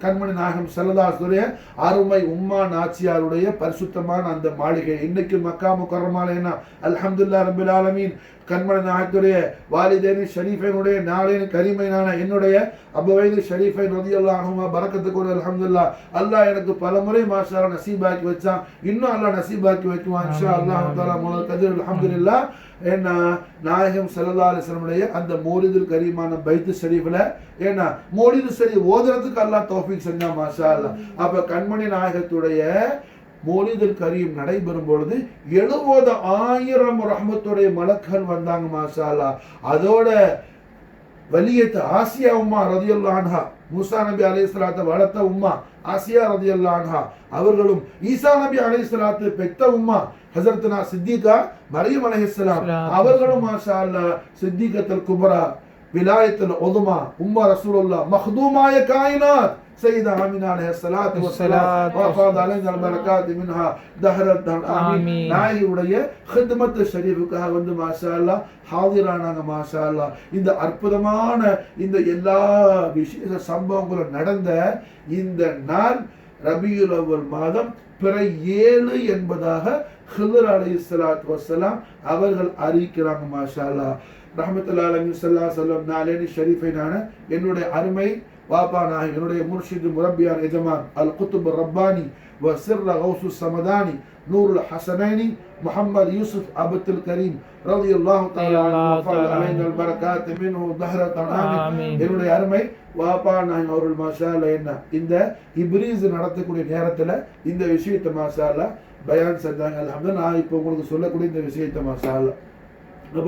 கண்மணி நாயகம் ஸல்லல்லாஹு அலைஹி வஸல்லம் அருமை உம்மா நாச்சியாருடைய பரிசுத்தமான அந்த மாளிகை இன்னைக்கு மக்கா முக்கர்ரமால என்ன அல்ஹம்துலில்லாஹ் ரப்பில் ஆலமீன். கண்மணி நாயகத்துடைய வாலிதைனி ஷரீஃபைனுடைய நாளையின் கரிமையான என்னுடைய அபுவைது ஷரீஃபை ரலியல்லாஹு அன்ஹுமா பரக்கத்துக்கு அல்ஹம்துலில்லாஹ். அல்லாஹ் எனக்கு பல முறை மாஷா அல்லாஹ் நசீபாக்கி வச்சான், இன்னும் அல்லாஹ் நசீபாக்கி வைக்குவான் இன்ஷா அல்லாஹ் தஆலா முதல் கதிர் அல்ஹம்துலில்லாஹ். ஏன்னா நாயகம் ஸல்லல்லாஹு அலைஹி வஸல்லம் அந்த மௌலிதுல் கரீமான பைத்து ஷரீஃப்ல ஏன்னா மௌலிது ஷரீஃப் ஓதுறதுக்கு அல்லாஹ் தௌஃபீக் செஞ்சா மாஷா அல்லாஹ். அப்ப கண்மணி நாயகத்துடைய மௌலிதுல் கரீம் நடைபெறும் பொழுது 70,000 ரஹ்மத்துடைய மலக்குகள் வந்தாங்க மாஷா அல்லாஹ். அதோட வலியத்து ஆசியா உம்மா ரலியல்லாஹு அன்ஹா, மூசா நபி அலைஹிஸ்ஸலாத்தை வளர்த்த உம்மா ஆசியா ரலியல்லாஹு அன்ஹா அவர்களும், ஈசா நபி அலைஹிஸ்ஸலாத்தை பெத்த உம்மா ஹஸரத்னா சித்திகா மரியம் அலைஹிஸ்ஸலாம் அவர்களும் மாஷா அல்லாஹ் சித்திகத்துல் குப்ரா விலாயத்துல் உதுமா உம்மா ரசூலுல்லாஹ் மக்தூமாய காயினாத் سيدة آمين عليه الصلاة والسلام وفاض علينا البركات منها دهر الدهر آمين. நாயகி உடைய خدمت ஷரீஃபுக்காக வந்து மாஷா அல்லாஹ் ஹாதிரானாங்க மாஷா அல்லாஹ். இந்த அற்புதமான இந்த எல்லா விசேஷ சம்பவங்களும் நடந்த இந்த நாள் ரபியுல் அவ்வல் மாதம் பிறை 7 என்பதாக ஹிதர் அலைஹிஸ்ஸலாத்து வஸ்ஸலாம் அவர்கள் அறிவிக்கிறாங்க மாஷா அல்லாஹ். ரஹ்மத்துல்லாஹி அலைஹி ஸல்லல்லாஹு அலைஹி வஸல்லம் நாலேனி ஷரீஃபைனான என்னுடைய அருமை வாப்பா நாயகம் என்னுடைய முர்ஷிது முரப்பியார் எஜமான் அல் குத்துப் ரப்பானி வ சிர்ர கௌசு சமதானி நூருல் ஹசனைனி முஹம்மது யூசுப் அப்துல் கரீம் ரலியல்லாஹு தஆலா அன்ஹு அலைஹில் பரக்காத் மின்ஹு தஹரத்தன் ஆமீன். என்னுடைய அருமை வாப்பா நாயகம் அவர்கள் மாஷா அல்லாஹ் என்ன இந்த இப்ரீஸ் நடத்தக்கூடிய நேரத்துல இந்த விஷயத்தை மாஷா அல்லாஹ் பயான் செஞ்சாங்க. அல்ஹம்துலில்லாஹ் நான் இப்போ உங்களுக்கு சொல்லக்கூடிய இந்த விஷயத்தை மாஷா அல்லாஹ்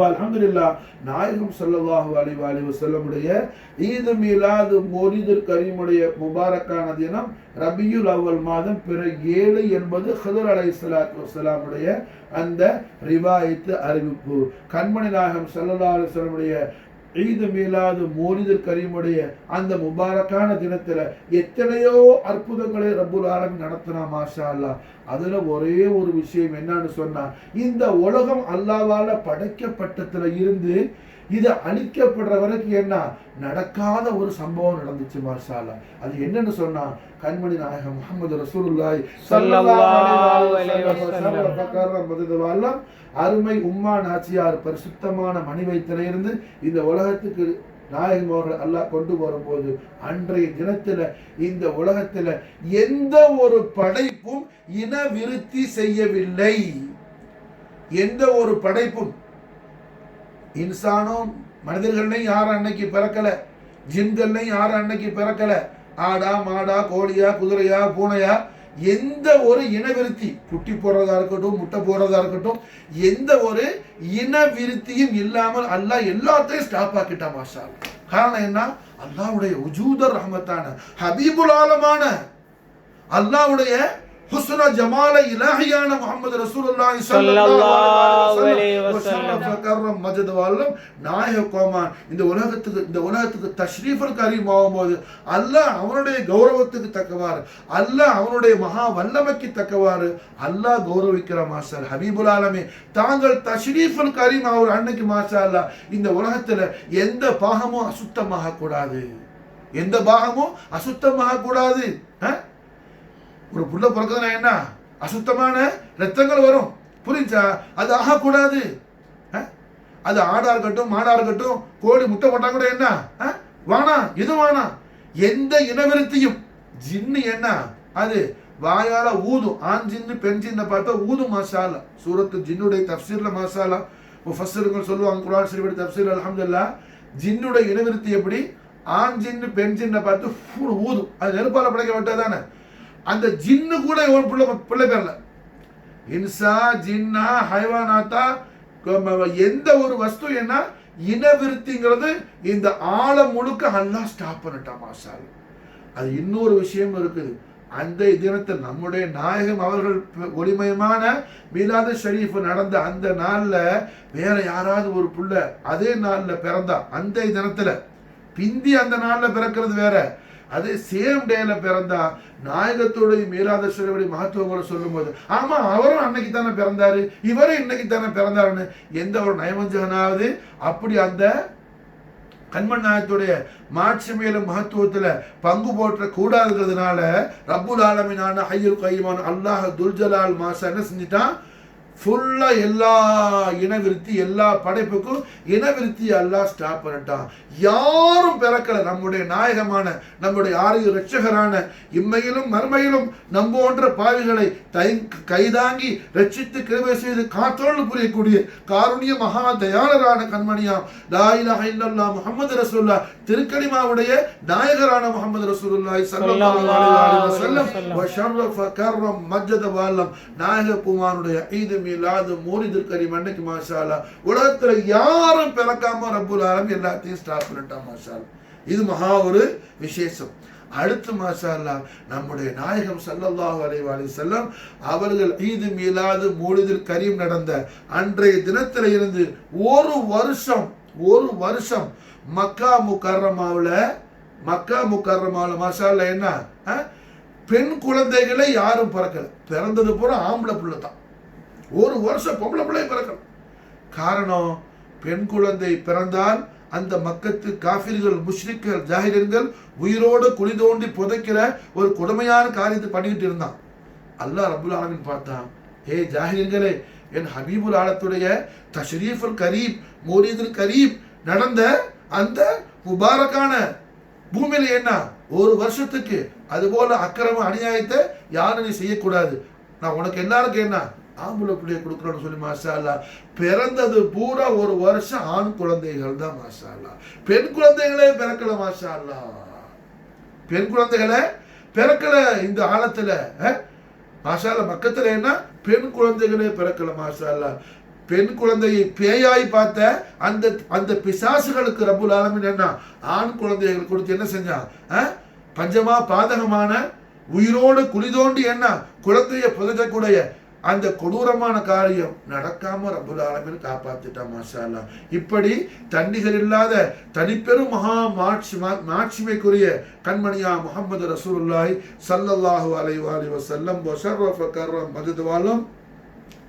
அல்ஹம்துலில்லாஹ் நாயகம் ஸல்லல்லாஹு அலைஹி வஸல்லம் உடைய ஈத் மீலாது மௌலிதுல் கரீமுடைய முபாரக்கான தினம் ரபியுல் அவ்வல் மாதம் பிற 7 என்பது ஹிதர் அலைஹிஸ்ஸலாத்து வஸ்ஸலாம் உடைய அந்த ரிவாயத்து அறிவிப்பு. கண்மணி நாயகம் ஸல்லல்லாஹு அலைஹி வஸல்லம் உடைய ஈத் மீலாது மௌலிதுல் கரீமுடைய அந்த முபாரக்கான தினத்துல எத்தனையோ அற்புதங்களை ரப்புல் ஆலமீன் நடத்தினா மாஷா அல்லாஹ். அதுல ஒரே ஒரு விஷயம் என்னன்னு சொன்னா, இந்த உலகம் அல்லாஹ்வால படைக்கப்பட்டதுல இருந்து இது அழிக்கப்படுற வரைக்கும் என்ன நடக்காத ஒரு சம்பவம் நடந்துச்சு மாஷா அல்லாஹ். அது என்னன்னு சொன்னா, கண்மணி நாயகம் முஹம்மது ரசூலுல்லாஹி ஸல்லல்லாஹு அலைஹி வஸல்லம் அருமை உம்மா நாச்சியார் பரிசுத்தமான மணி வயிற்றிலிருந்து இந்த உலகத்துக்கு நாயகம் அவர்கள் அல்லாஹ் கொண்டு வரும்போது அன்றைய தினத்துல இந்த உலகத்துல எந்த ஒரு படைப்பும் இன விருத்தி செய்யவில்லை. எந்த ஒரு படைப்பும் இன்சானும் மனிதர்களையும் யாரும் அன்னைக்கு பிறக்கல, ஜின்கள்லையும் யாரும் அன்னைக்கு பிறக்கல. ஆடா மாடா கோழியா குதிரையா பூனையா எந்த ஒரு இனவிருத்தி குட்டி போடுறதா இருக்கட்டும் முட்டை போடுறதா இருக்கட்டும் எந்த ஒரு இனவிருத்தியும் இல்லாமல் அல்லாஹ் எல்லாத்தையும் ஸ்டாப் ஆக்கிட்டான் மாஷா அல்லாஹ். காரணம் என்ன? அல்லாஹ்வுடைய உஜூதர் ரஹ்மத்தான ஹபீபுல் ஆலமான அல்லாஹ்வுடைய ஹுஸ்ன ஜமால இலாஹியான முஹம்மது ரசூலுல்லாஹி ஸல்லல்லாஹு அலைஹி வஸல்லம் ஃபகர்ரம் மஜ்து வல்லம் நாயகமான் இந்த உலகத்துக்கு தஷ்ரீஃபுல் கரீம் ஆகும்போது அல்லாஹ் அவனுடைய கௌரவத்துக்கு தக்கவாறு அல்லாஹ் அவனுடைய மகா வல்லமைக்கு தக்கவாறு அல்லாஹ் கௌரவிக்கிற மாஷா ஹபீபுல் ஆலமே தாங்கள் தஷ்ரீஃபுல் கரீம் அவர் அன்னைக்கு மாஷா அல்லாஹ் இந்த உலகத்துல எந்த பாகமும் அசுத்தமாக கூடாது, எந்த பாகமும் அசுத்தமாக கூடாது. ஒரு புள்ள பிறக்குதுன்னா என்ன அசுத்தமான ரத்தங்கள் வரும், புரிஞ்சா? அது ஆகக்கூடாது. அது ஆடா இருக்கட்டும் மாடா இருக்கட்டும் கோழி முட்டை போட்டா கூட என்ன வானா எது வானா எந்த இனவிருத்தியும் ஜின்னு என்ன அது வாயால ஊதும். ஆண் ஜின்னு பெண் ஜின்னை பார்த்தா ஊதும் மாஷா அல்லாஹ். சூரத்து ஜின்னுடைய தஃப்சீர்ல மாஷா அல்லாஹ் முஃபஸ்ஸிர்கள் சொல்லுவாங்க குர்ஆன் ஷரீஃபுடைய தஃப்சீர் அல்ஹம்துலில்லாஹ் ஜின்னுடைய இனவிருத்தி எப்படி ஆண் ஜின்னு பெண் ஜின்னை பார்த்து ஊதும். அது நெருப்பால படைக்க விட்டதானே. அந்த ஜின்னு கூட ஒரு பிள்ளை பேர்ல இன்சா ஜின்னா ஹைவானாத்தா எந்த ஒரு வஸ்து என்ன இனவிருத்திங்கிறது இந்த ஆழம் முழுக்க அல்லாஹ் ஸ்டாப் பண்ணிட்டான் மாஷா அல்லாஹ். அது இன்னொரு விஷயம் இருக்குது. அந்த தினத்தில் நம்முடைய நாயகம் அவர்கள் ஒளிமயமான மீலாது ஷரீஃப் நடந்த அந்த நாள்ல வேற யாராவது ஒரு புள்ள அதே நாள்ல பிறந்தா அந்த தினத்துல பிந்தி அந்த நாள்ல பிறக்கிறது வேற. அதே சேம் டேல பிறந்தா நாயகத்துடைய மீலாத ஷரீஃபுடைய மகத்துவங்களை சொல்லும் போது ஆமா அவரும் அன்னைக்கு தானே பிறந்தாரு, இவரும் இன்னைக்கு தானே பிறந்தாருன்னு எந்த ஒரு நயவஞ்சகனாவது அப்படி அந்த கண்மன் நாயகத்துடைய மாட்சிமையில மகத்துவத்துல பங்கு போற்ற கூடாதுங்கிறதுனால ரப்புல் ஆலமீனான ஹய்யுல் கய்யூமான அல்லாஹ் துல்ஜலால் மாசா என்ன செஞ்சிட்டான், ஃபுல்லா எல்லா இனவிருத்தி எல்லா படைப்புக்கும் இனவிருத்தி எல்லாம் ஸ்டாப் பண்ணிட்டான். யாரும் பிறக்கல. நம்முடைய நாயகமான நம்முடைய ஆரிய ரட்சகரான இம்மையிலும் மறுமையிலும் நம்போன்ற பாவிகளை கைதாங்கி ரட்சித்து கிருபை செய்து காத்தோடு புரியக்கூடிய காருண்ய மகா தயாளரான கண்மணியாம் லா இலாஹ இல்லல்லாஹ் முஹம்மது ரசூலுல்லாஹ் திருக்கலிமாவுடைய நாயகரான முஹம்மது ரசூலுல்லாஹி ஸல்லல்லாஹு அலைஹி வஸல்லம் வ ஷர்ரஃப கர்ரம் மஜ்ஜத வல்லம் நாயக குமாரனுடைய ஈத் மீலாது மௌலிதுல் கரீம் அன்னைக்கு மாஷா அல்லாஹ் உலகத்துல யாரும் பிறக்காம ரப்புல் ஆலமீன் எல்லாத்தையும் ஸ்டாப் பண்ணிட்டான் மாஷா அல்லாஹ். இது மகா ஒரு விசேஷம். அடுத்து மாஷா அல்லாஹ் நம்முடைய நாயகம் ஸல்லல்லாஹு அலைஹி வஸல்லம் அவர்கள் ஈத் மீலாது மௌலிதுல் கரீம் நடந்த அன்றைய தினத்தில இருந்து ஒரு வருஷம் மக்கா முக்கர்ரமாவுல மாஷா அல்லாஹ் என்ன பெண் குழந்தைகளை யாரும் பிறக்கல. பிறந்தது பூரா ஆம்பளை பிள்ளை தான். ஒரு வருஷம் பொம்பளை பிள்ளை பிறக்கணும். காரணம், பெண் குழந்தை பிறந்தால் அந்த மக்கத்து காஃபிர்கள் முஷ்ரிக்கள் ஜாஹிலியர்கள் உயிரோடு குழி தோண்டி புதைக்கிற ஒரு கொடுமையான காரியத்தை பண்ணிக்கிட்டு இருந்தான். அல்லாஹ் ரப்புல் ஆலமீன் பார்த்தான், ஏ ஜாஹிலியர்களே, என் ஹபீபுல் ஆலத்துடைய தஷ்ரீஃபுல் கரீம் மௌலிதுல் கரீம் நடந்த அந்த முபாரக்கான பூமியில என்ன ஒரு வருஷத்துக்கு அதுபோல அக்கிரம அநியாயத்தை யாரும் நீ செய்யக்கூடாது. நான் உனக்கு எல்லாருக்கும் என்ன ஆம்பளை பிள்ளைய கொடுக்குறோன்னு சொல்லி மாஷா அல்லாஹ் பிறந்தது பூரா ஒரு வருஷம் ஆண் குழந்தைகள் தான் மாஷா அல்லாஹ். பெண் குழந்தைகளே பிறக்கல மாஷா அல்லாஹ். பெண் குழந்தைகளை பிறக்கல இந்த ஆழத்துல மாஷா அல்லாஹ். மக்கத்துல என்ன பெண் குழந்தைகளே பிறக்கல மாஷா அல்லாஹ். பெண் குழந்தையை பேயாய் பார்த்த அந்த பிசாசுகளுக்கு ரப்புல் ஆலமீன் என்ன ஆண் குழந்தைகள் கொடுத்து என்ன செஞ்சான், பஞ்சமா பாதகமான உயிரோடு குளிதோண்டி என்ன குழந்தைய புதைக்கக்கூடிய அந்த கொடூரமான காரியம் நடக்காம ரப்புல் ஆலமீன் காப்பாத்திட்டான் மாஷா அல்லாஹ். இப்படி தன்னிகர் இல்லாத தனிப்பெரும் மகா மாட்சிமைக்குரிய கண்மணியா முஹம்மது ரசூலுல்லாஹி ஸல்லல்லாஹு அலைஹி வஸல்லம் வஷர்ரஃப கர்ரம் மஜ்து வாலம்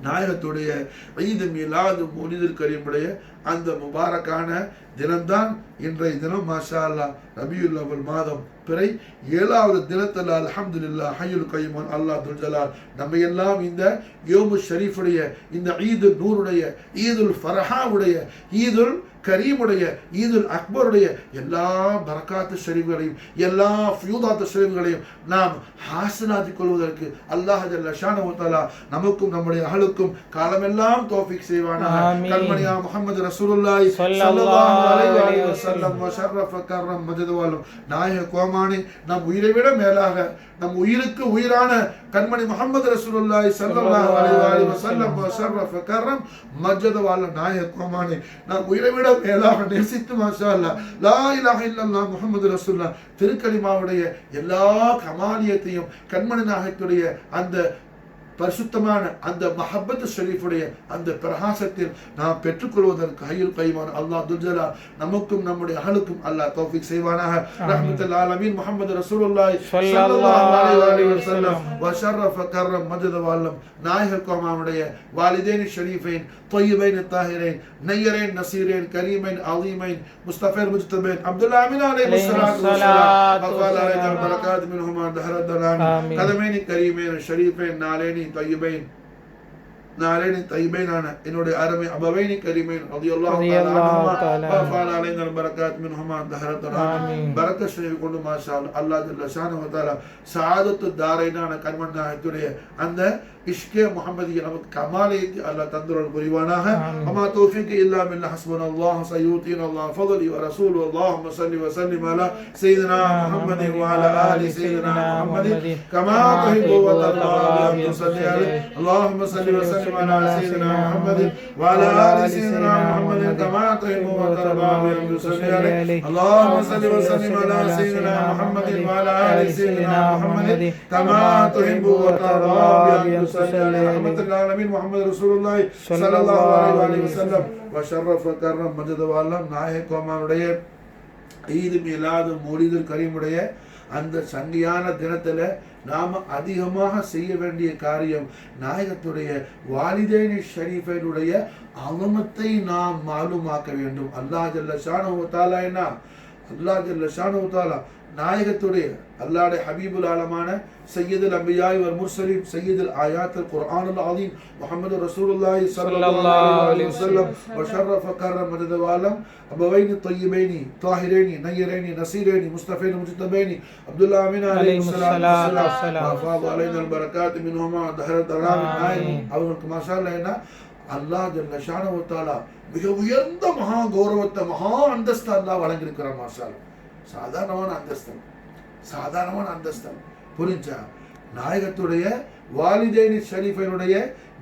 நாயகத்துடைய ஈத் மீலாது மௌலிதுல் கரீமுடைய அந்த முபாரக்கான தினம்தான் இன்றைய தினம் மாஷா அல்லாஹ். ரபியுல் அவ்வல் மாதம் பிறை 7வது தினத்தில் அல்ஹம்துலில்லாஹ் ஹய்யுல் கய்யூம் அல்லாஹ் துல் ஜலால் நம்ம எல்லாம் இந்த யோமு ஷரீஃபுடைய இந்த ஈது நூருடைய ஈதுல் ஃபரஹாவுடைய ஈதுல் கரீமுடைய ஈதுல் அக்பருடைய எல்லா பரக்காத்து ஷரீஃப்களையும் எல்லா ஃபியூதாத்து ஷரீஃப்களையும் நாம் ஹாசனாத்திக் கொள்வதற்கு அல்லாஹ் ஜல்ல ஷானஹு தஆலா நமக்கும் நம்முடைய அஹலுக்கும் காலமெல்லாம் தௌஃபீக் செய்வானாக. கண்மணியா முஹம்மது ரசூலுல்லாஹி ஸல்லல்லாஹு அலைஹி வஸல்லம் வஷர்ரஃப கர்ரம் மஜ்து வாலம் நாயக கோமானி நம் உயிரை விட மேலாக நம் உயிருக்கு உயிரான கண்மணி முஹம்மது ரசூலுல்லாஹி ஸல்லல்லாஹு அலைஹி வஸல்லம் வஷர்ரஃப கர்ரம் மஜ்து வாலம் நாயக கோமானி நம் உயிரை விட மேலாக நேசித்து மாஷா அல்லாஹ் லா இலாஹ இல்லல்லாஹ் முஹம்மது ரசூலுல்லாஹ் திருக்கலிமாவுடைய எல்லா கமாலியத்தையும் கண்மணி நாயகத்துடைய அந்த பரிசுத்தமான அந்த மஹப்பத் ஷரீஃபுடைய அந்த பிரகாசத்தில் நாம் பெற்றுக்கொள்வதற்கு ஹய்யுல் கய்யூம் அல்லாஹ் துல் ஜலால் நமக்கும் நம்முடைய அஹலுக்கும் அல்லாஹ் தௌஃபீக் செய்வானாக. ரஹ்மத்துல் ஆலமீன் முஹம்மது ரசூலுல்லாஹி ஸல்லல்லாஹு அலைஹி வஸல்லம் வஷர்ரஃப கர்ரம் மஜ்து வாலம் நாயக கோமானுடைய வாலிதைன் ஷரீஃபைன் طيبين الطاهرين نيرين نصيرين كريمين عظيمين مصطفى المجتبين عبد الله امين عليه الصلاه والسلام وقال عليه البركات منهما دهر الدلال قدمين كريمين شريفين نالين طيبين انا என்னுடைய அருமை அபவைனி கரீமைன் ரலியல்லாஹு தஆலா وقال علينا البركات منهما دهر الدلال பரக்கத் ஷரீஃப் கொண்டு மாஷா அல்லாஹ் ஜல்ல ஷானஹு தஆலா சஆதத்து தாரைனான கண்மன்னாஹத்துடைய அந்த இஷ்கே முஹம்மதிய நமக்கு கமாலியத்தை அல்லாஹ் தந்தருள் புரிவானாக. வமா தௌஃபீக் இல்லா பில்லாஹ் ஹஸ்புனல்லாஹ் சயூதீன அல்லாஹ் ஃபضل ورسول اللهم صل وسلم على سيدنا محمد وعلى ال سيدنا محمد كما تحب وترضى ان تصلي عليه اللهم صل وسلم على سيدنا محمد وعلى ال سيدنا محمد كما تحب وترضى ان تصلي عليه اللهم صل وسلم على سيدنا محمد وعلى ال سيدنا محمد كما تحب وترضى ان رحمة العالمين محمد رسول الله صلى الله عليه وسلم وشرف كرم مجد والله நாயக கோமானுடைய ஈத் மீலாது மௌலிதுல் கரீமுடைய அந்த சங்கையான தினத்துல நாம அதிகமாக செய்ய வேண்டிய காரியம் நாயகத்துடைய வாலிதைனி ஷரீஃபைனுடைய அலமத்தை நாம் மாலுமாக்க வேண்டும். அல்லாஹ் ஜல்ல ஷானஹு வ தஆலா என்ன, அல்லாஹ் ஜல்ல ஷானஹு வ தஆலா நாயகத்துடைய அல்லாஹ்வுடைய ஹபீபுல் ஆலமான சையதுல் அம்பியாய் வல் முர்சலீன் சையதுல் ஆயாத்துல் குர்ஆனுல் அஸீம் முஹம்மது ரசூலுல்லாஹி ஸல்லல்லாஹு அலைஹி வஸல்லம் வ ஷர்ரஃப கர்ரம மஜத வாலம் அபவைனி தய்யிபைனி தாஹிரைனி நய்யிரைனி நஸீரைனி முஸ்தஃபைனி முஜ்தபைனி அப்துல்லாஹ் அமீன் அலைஹி ஸலாத்து வஸலாம் வஃபாது அலைனல் பரகாத் மின்ஹுமா தஹரத் அராமி அவங்களுக்கு மாஷாஅல்லாஹ் என்ன அல்லாஹ் ஜல்ல ஷானஹு வ தஆலா மிக உயர்ந்த மகா கௌரவத்தை மகா அந்தஸ்து அல்லாஹ் வழங்கியிருக்கிறார். மாஷாஅல்லாஹ் சாதாரணமான அந்தஸ்தம் புரிஞ்சா. நாயகத்துடைய வாலிதைனி ஷரீஃபைனுடைய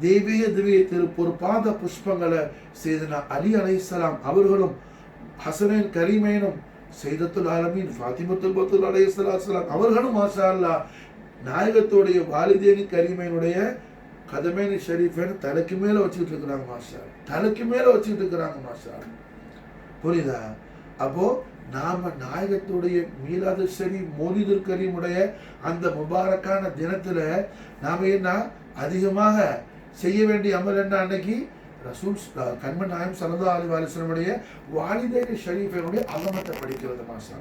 தெய்வீக திவ்ய திருப்பொரு பாத புஷ்பங்களை செய்தனா அலி அலைஹிஸ்ஸலாம் அவர்களும் ஹசனைன் கரீமைனும் சையதத்துல் ஆலமீன் ஃபாத்திமத்துல் பத்தூல் அலைஹிஸ்ஸலாம் அவர்களும் மாஷா அல்லாஹ் நாயகத்துடைய வாலிதைனி கரீமைனுடைய கதமேனி ஷரீஃபைன் தலைக்கு மேல வச்சுக்கிட்டு இருக்கிறாங்க. மாஷா தலைக்கு மேல வச்சுக்கிட்டு இருக்கிறாங்க. மாஷா புரியுதா? அப்போ நாம நாயகத்துடைய மீலாது ஷரீஃப் மௌலிதுல் கரீமுடைய அந்த முபாரக்கான தினத்துல நாம என்ன அதிகமாக செய்ய வேண்டிய அமல் என்ன, அன்னைக்கு ரசூல் கண்மன் நாயகம் ஸல்லல்லாஹு அலைஹி வஸல்லமுடைய வாலிதைனி ஷரீஃபைனுடைய அலமத்தை படிக்கிறது. மாஷா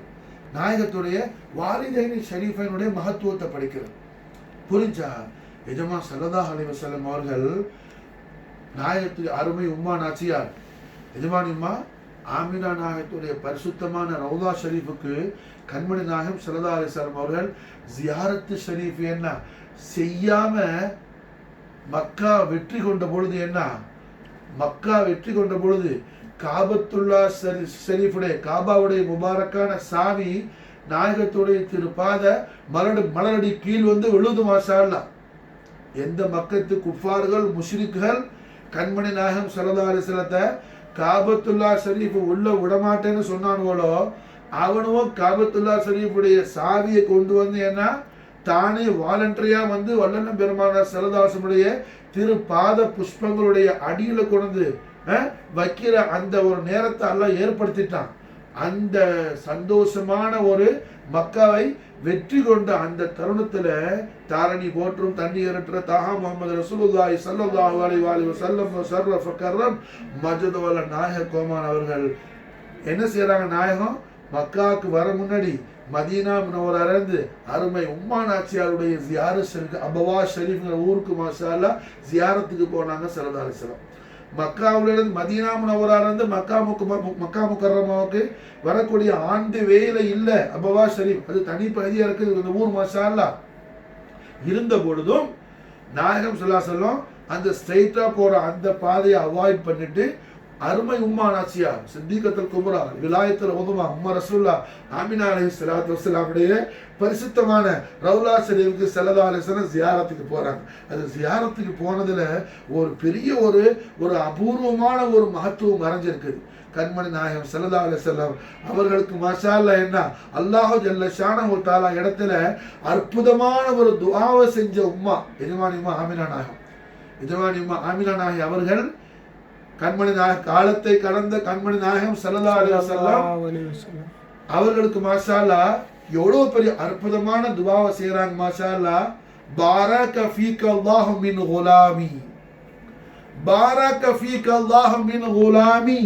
நாயகத்துடைய வாலிதைனி ஷரீஃபைனுடைய மகத்துவத்தை படிக்கிறது. புரிஞ்சா? எஜமா ஸல்லல்லாஹு அலைஹி வஸல்லம் அவர்கள் நாயகத்துடைய அருமை உம்மா நாச்சியார் எஜமானி உம்மா ஆமினா நாயகத்துடைய பரிசுத்தமான ரவுதா ஷரீஃபுக்கு கண்மணி நாயகம் ஸல்லல்லாஹு அலைஹி வஸல்லம் அவர்கள் ஜியாரத்து ஷரீஃப் என்ன செய்யாம மக்கா வெற்றி கொண்ட பொழுது என்ன, மக்கா வெற்றி கொண்ட பொழுது காபத்துல்லா ஷரீஃபுடைய காபாவுடைய முபாரக்கான சாவி நாயகத்துடைய திருப்பாத மலரடி கீழ் வந்து விழுது. மாஷா அல்லாஹ். எந்த மக்கத்து குஃபார்கள் முஷ்ரிக்குகள் கண்மணி நாயகம் ஸல்லல்லாஹு அலைஹி வஸல்லத்தை காபத்துல்லா ஷரீஃப் உள்ள விடமாட்டேன்னு சொன்னானுங்களோ அவனும் காபத்துல்லா ஷரீஃபுடைய சாவியை கொண்டு வந்து என்ன தானே வாலண்டரியா வந்து வல்லன்ன பெருமானார் ஸல்லல்லாஹு அலைஹி வஸல்லம் திரு பாத புஷ்பங்களுடைய அடியில கொண்டு வைக்கிற அந்த ஒரு நேரத்தை எல்லாம் ஏற்படுத்திட்டான். அந்த சந்தோஷமான ஒரு மக்காவை வெற்றி கொண்ட அந்த தருணத்துல தாரணி போற்றும் தண்ணி இரட்டுற தாஹா முஹம்மது ரசூலுல்லாஹி ஸல்லல்லாஹு அலைஹி வஸல்லம் ஷர்ரஃப கர்ரம் மஜ்து வல நாயக கோமான் அவர்கள் என்ன செய்யறாங்க, நாயகம் மக்காவுக்கு வர முன்னாடி மதீனா முனவரா இருந்து அருமை உம்மா நாச்சியாருடைய ஜியாரத் ஷரீஃப் அபவா ஷரீஃப்ங்கிற ஊருக்கு மாஷா அல்லாஹ் ஜியாரத்துக்கு போனாங்க ஸல்லல்லாஹு அலைஹி வஸல்லம். மக்காவிலிருந்து மதீனா முனவரா இருந்து மக்கா முக்கர்ரமாவுக்கு வரக்கூடிய ஆண்டு வேலை இல்ல அபவா ஷரீஃப், அது தனி பகுதியா இருக்குது அந்த ஊர். மாஷா அல்லாஹ் இருந்த பொழுதும் நாயகம் ஸல்லல்லாஹு அலைஹி வஸல்லம் அந்த ஸ்ட்ரைட்டா போற அந்த பாதையை அவாய்ட் பண்ணிட்டு அருமை உம்மா நாச்சியார் சித்திகத்துல் குப்ரா விலாயத்துல் உதுமா உம்மா ரசூலுல்லாஹ் ஆமினா அலைஹிஸ்ஸலாத்து வஸ்ஸலாமுடைய பரிசுத்தமான ரவுலா ஷரீஃபுக்கு ஸல்லல்லாஹு அலைஹி வஸல்லம் ஜியாரத்துக்கு போறாங்க. அது ஜியாரத்துக்கு போனதுல ஒரு பெரிய ஒரு அபூர்வமான ஒரு மகத்துவம் மறைஞ்சிருக்குது. கண்மணி நாயகம் ஸல்லல்லாஹு அலைஹி வஸல்லம் அவர்களுக்கு மாஷா அல்லாஹ் என்ன அல்லாஹ் ஜல்ல ஷானஹு வ தஆலா இடத்துல அற்புதமான ஒரு துஆவை செஞ்ச உம்மா எஜமானி உம்மா ஆமினா நாயகம் எஜமானி உம்மா ஆமினா நாயகம் அவர்கள் கண்மணி நாயகம் காலத்தை கடந்த கண்மணி நாயகம் ஸல்லல்லாஹு அலைஹி வஸல்லம் அவர்களுக்கு மாஷா அல்லாஹ் எவ்வளவு பெரிய அற்புதமான துஆவை செய்றாங்க. மாஷா அல்லாஹ் பாரக ஃபீக அல்லாஹு மின் குலாமி பாரக ஃபீக அல்லாஹு மின் குலாமி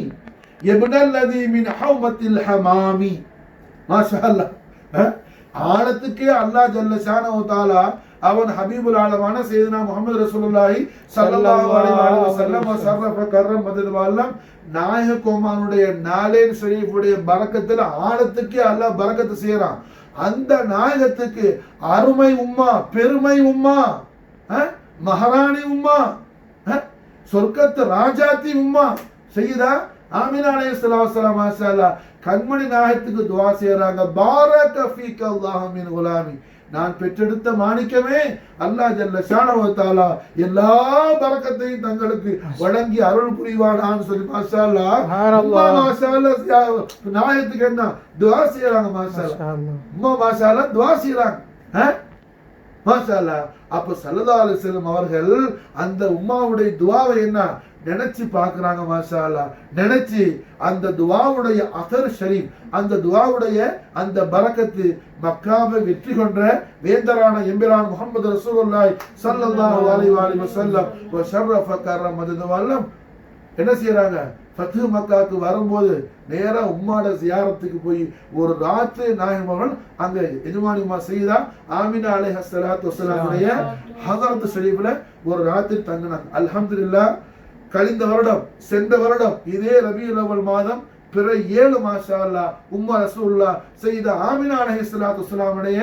இப்னல்லதி மின் ஹௌமத்தில் ஹமாமி. மாஷா அல்லாஹ் ஆழத்துக்கே அல்லாஹ் ஜல்ல ஷானஹு வ தஆலா அவன் ஹபீபுல் ஆலமான சையதுனா முஹம்மது ரசூலுல்லாஹி ஸல்லல்லாஹு அலைஹி வஸல்லம் ஷர்ரஃப கர்ரம் மதத் வல்லம் நாயக கோமானுடைய நாலேன் ஷரீஃபுடைய பரக்கத்துல ஆழத்துக்கே அல்லாஹ் பரக்கத்து செய்யறான். அந்த நாயகத்துக்கு அருமை உம்மா பெருமை உம்மா மகாராணி உம்மா சொர்க்கத்து ராஜாத்தி உம்மா சையதா ஆமினா அலைஹிஸ்ஸலாத்து வஸ்ஸலாம் மாஷா அல்லாஹ் கண்மணி நாயகத்துக்கு துஆ செய்யறாங்க. பாரக ஃபீக அல்லாஹு மின் குலாமி, நான் பெற்றெடுத்த மாணிக்கமே அல்லாஹ் ஜல்ல ஷானஹு வ தஆலா எல்லா பரக்கத்தையும் தங்களுக்கு வழங்கி அருள் புரிவானான்னு சொல்லி மாஷா அல்லாஹ் மாஷா அல்லாஹ் நாயகத்துக்கு என்ன துஆ செய்யறாங்க. மாஷா அல்லாஹ் உம்மா மாஷா அல்லாஹ் துஆ செய்யறாங்க. மாஷா அல்லாஹ் அப்ப ஸல்லல்லாஹு அலைஹி வஸல்லம் அவர்கள் அந்த உம்மாவுடைய துஆவை என்ன நினைச்சு பார்க்கறாங்க மாஷா அல்லாஹ். நினைச்சு அந்த துஆவுடைய அகர் ஷரீப், அந்த துஆவுடைய அந்த பரக்கத்து மக்காவை வெற்றி கொண்ட வேந்தரான எம்பிரான் முஹம்மது ரசூலுல்லாஹி ஸல்லல்லாஹு அலைஹி வஸல்லம் வ ஷர்ரஃப கர்ரம மததுவல்லம் என்ன செய்யறாங்க, ஃபத்ஹு மக்காவுக்கு வரும்போது நேரா உம்மாட ஜியாரத்துக்கு போய் ஒரு ராத்திரி நாயகம் அவர்கள் அங்க எஜமானிமா செய்தா ஆமினா அலைஹிஸ்ஸலாத்து வஸலாமுடைய ஹஸரத் ஷரீஃப்ல ஒரு ராத்திரி தங்கினாங்க. அல்ஹம்துலில்லாஹ் கழிந்த வருடம் சென்ற வருடம் இதே ரபியுல் அவ்வல் மாதம் பிற 7 மாஷா அல்லாஹ் உம்மா ரசூலுல்லாஹ் சையதா ஆமினா அலைஹிஸ்ஸலாத்து வஸலாமுடைய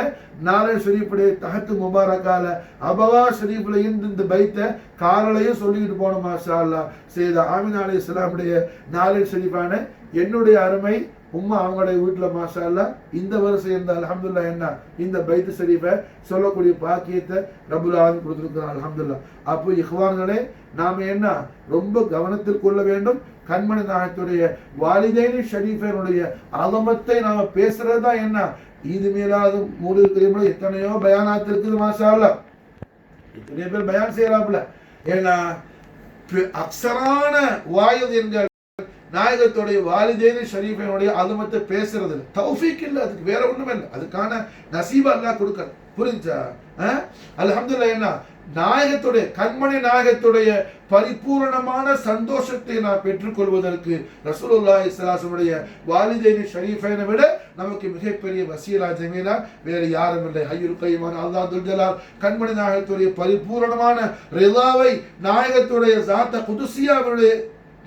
நாலே ஷரீஃபுடைய தஹத்து முபாரக்கால அபவா ஷரீஃப்ல இந்த பைத்தை காலையிலேயே சொல்லிட்டு போன மாஷா அல்லாஹ் சையதா ஆமினா அலைஹிஸ்ஸலாமுடைய நாலே ஷரீஃபான என்னுடைய அருமை உம்மா அவங்களுடைய வீட்டுல மாஷா அல்லாஹ் இந்த வருஷம் இருந்த அல்ஹம்துலில்லாஹ் என்ன இந்த பைத்து ஷரீஃபை சொல்லக்கூடிய பாக்கியத்தை ரப்புல் ஆலமீன் கொடுத்திருக்கிறார் அல்ஹம்துலில்லாஹ். அப்போ இஹ்வான்களே நாம என்ன ரொம்ப கவனத்தில் கொள்ள வேண்டும், கண்மணி நாயகத்துடைய வாலிதைனி ஷரீஃபினுடைய அலமத்தை நாம பேசுறதா என்ன ஈது மீலாது மூலிது கரீம்ல எத்தனையோ பயானாத் இருக்குது மாஷா அல்லாஹ், எத்தனையோ பேர் பயான் செய்யறாப்புல. ஏன்னா அக்ஸரான வாயுது என்கிற நாயகத்துடைய வாலிதேனி ஷரீஃபினுடைய அலமத்தை பேசுறது தௌஃபீக் இல்லை, அதுக்கு வேற ஒண்ணுமே இல்லை, அதுக்கான நசீப அல்லாஹ் கொடுக்கணும். புரிஞ்சா? அல்ஹம்துலில்லாஹ் என்ன நாயகத்துடைய கண்மணி நாயகத்துடைய பரிபூரணமான சந்தோஷத்தை நான் பெற்றுக்கொள்வதற்கு ரசூலுல்லாஹி ஸல்லல்லாஹு அலைஹி வஸல்லம் வாலிதைனி ஷரீஃபைனை விட நமக்கு மிகப்பெரிய வசீலா ஜமீலா வேறு யாரும் இல்லை. ஹய்யுல் கய்யூமான அல்லாஹ் துல் ஜலால் கண்மணி நாயகத்துடைய பரிபூரணமான ரிதாவை நாயகத்துடைய ஸாத்த குதுசியாவுடைய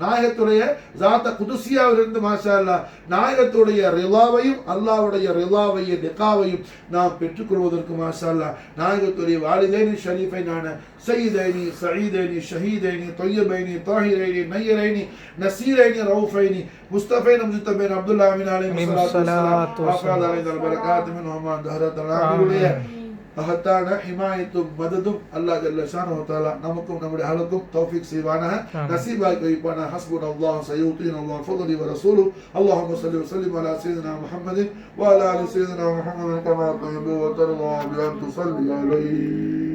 நாயகத்துடைய ஸாத்த குதுசியாவிலிருந்து மாஷா அல்லாஹ் நாயகத்துடைய ரிதாவையும் அல்லாஹ்வுடைய ரிதாவையும் லிகாவையும் நாம் பெற்றுக்கொள்வதற்கு மாஷா அல்லாஹ் நாயகத்துடைய வாலிதைனி ஷரீஃபை நான் சய்யிதைனி சயீதைனி ஷஹீதைனி தொய்யபைனி தாஹிரைனி நய்யரைனி நசீரைனி ரவுஃபைனி முஸ்தஃபைனி முஜ்தபைனி அப்துல்லாஹ் மின் அலைஹிஸ்ஸலாத்து வஸ்ஸலாம் அலைஹில் பரகாத்து மின்ஹுமா தஹரத்துல் ஆமிருடைய மகத்தான ஹிமாயத்தும் மததும் அல்லாஹ் ஜல்ல ஷானஹு வ தஆலா நமக்கும் நம்முடைய அஹலுக்கும் தௌஃபீக் செய்வானாக, நசீபாக்கி வைப்பானாக. ஹஸ்புனல்லாஹு சயூதீன அல்லாஹ் ஃபضل ورسوله اللهم صل وسلم على سيدنا محمد وعلى ال سيدنا محمد كما تحب وترضى بأن تصلي عليه.